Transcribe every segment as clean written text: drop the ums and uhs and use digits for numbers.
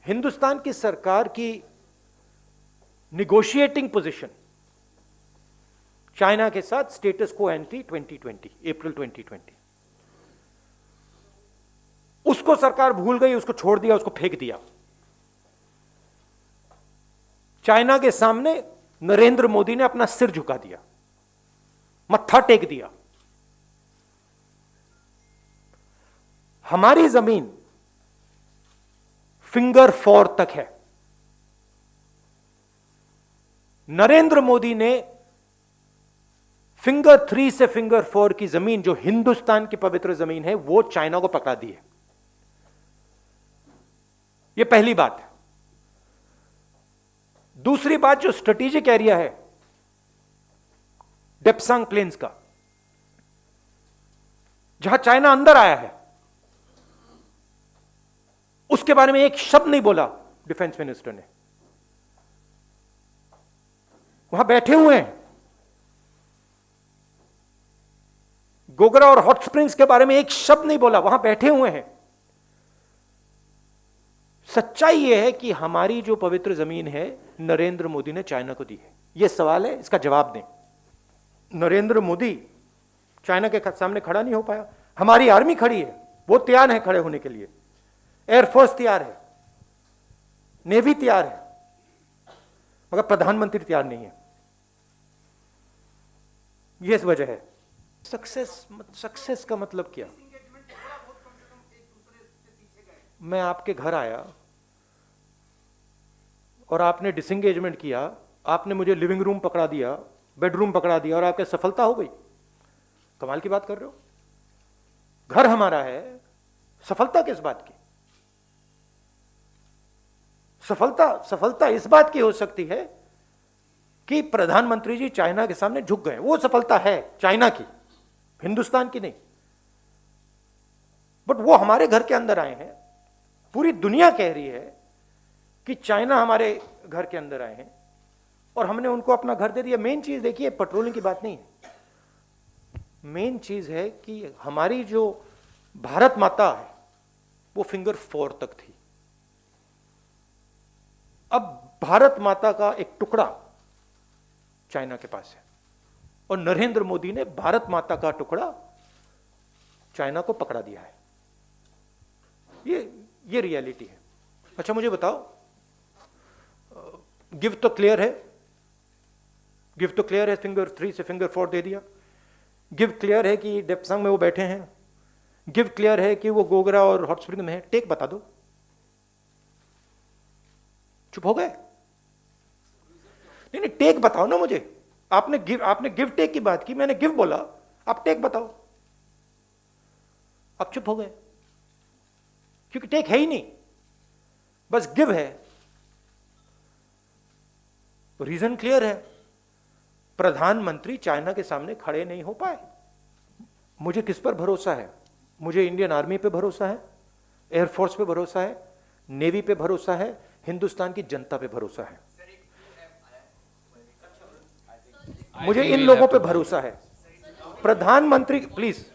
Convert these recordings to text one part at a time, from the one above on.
हिंदुस्तान की सरकार की निगोशिएटिंग पोजीशन चाइना के साथ स्टेटस को एंटी 2020 अप्रैल 2020, उसको सरकार भूल गई, उसको छोड़ दिया, उसको फेंक दिया। चाइना के सामने नरेंद्र मोदी ने अपना सिर झुका दिया, मत्था टेक दिया। हमारी जमीन फिंगर 4 तक है। नरेंद्र मोदी ने फिंगर 3 से फिंगर 4 की जमीन, जो हिंदुस्तान की पवित्र जमीन है, वो चाइना को पकड़ा दी है। यह पहली बात है। दूसरी बात, जो स्ट्रेटेजिक एरिया है डेप्सांग प्लेन्स का, जहां चाइना अंदर आया है, उसके बारे में एक शब्द नहीं बोला डिफेंस मिनिस्टर ने। वहां बैठे हुए हैं। गोगरा और हॉट स्प्रिंग्स के बारे में एक शब्द नहीं बोला, वहां बैठे हुए हैं। सच्चाई यह है कि हमारी जो पवित्र जमीन है नरेंद्र मोदी ने चाइना को दी है। यह सवाल है, इसका जवाब दें। नरेंद्र मोदी चाइना के सामने खड़ा नहीं हो पाया। हमारी आर्मी खड़ी है, वो तैयार है खड़े होने के लिए। एयरफोर्स तैयार है, नेवी तैयार है, मगर प्रधानमंत्री तैयार नहीं है। यह वजह है। सक्सेस का मतलब क्या? मैं आपके घर आया और आपने डिसएंगेजमेंट किया, आपने मुझे लिविंग रूम पकड़ा दिया, बेडरूम पकड़ा दिया और आपके सफलता हो गई। कमाल की बात कर रहे हो। घर हमारा है, सफलता किस बात की? सफलता इस बात की हो सकती है कि प्रधानमंत्री जी चाइना के सामने झुक गए। वो सफलता है चाइना की, हिंदुस्तान की नहीं। बट वो हमारे घर के अंदर आए हैं। पूरी दुनिया कह रही है कि चाइना हमारे घर के अंदर आए हैं और हमने उनको अपना घर दे दिया। मेन चीज देखिए, पेट्रोलिंग की बात नहीं है। मेन चीज है कि हमारी जो भारत माता है वो फिंगर 4 तक थी। अब भारत माता का एक टुकड़ा चाइना के पास है और नरेंद्र मोदी ने भारत माता का टुकड़ा चाइना को पकड़ा दिया है। ये रियलिटी है। अच्छा मुझे बताओ, गिव तो क्लियर है, फिंगर 3 से फिंगर 4 दे दिया। गिव क्लियर है कि डेप्सांग में वो बैठे हैं। गिव क्लियर है कि वो गोगरा और हॉट स्प्रिंग में है। टेक बता दो। चुप हो गए? नहीं, टेक बताओ ना मुझे। आपने गिव टेक की बात की, मैंने गिव बोला, आप टेक बताओ। आप चुप हो गए क्योंकि टेक है ही नहीं, बस गिव है। रीजन क्लियर है, प्रधानमंत्री चाइना के सामने खड़े नहीं हो पाए। मुझे किस पर भरोसा है? मुझे इंडियन आर्मी पे भरोसा है, एयरफोर्स पे भरोसा है, नेवी पे भरोसा है, हिंदुस्तान की जनता पे भरोसा है। मुझे इन लोगों पे भरोसा है। प्रधानमंत्री, प्लीज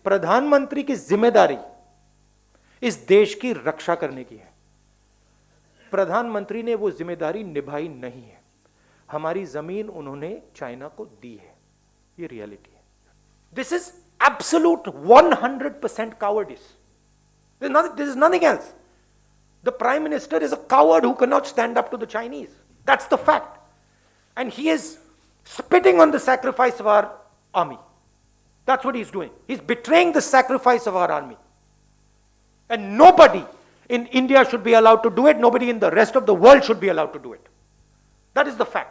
प्रधानमंत्री की जिम्मेदारी इस देश की रक्षा करने की है। प्रधानमंत्री ने वो जिम्मेदारी निभाई नहीं है। हमारी जमीन उन्होंने चाइना को दी है। ये रियलिटी है। This is absolute 100% cowardice. This is nothing else. The Prime Minister is a coward who cannot stand up to the Chinese. That's the fact. And he is spitting on the sacrifice of our army. That's what he's doing. He's betraying the sacrifice of our army. And nobody in India should be allowed to do it. Nobody in the rest of the world should be allowed to do it. That is the fact.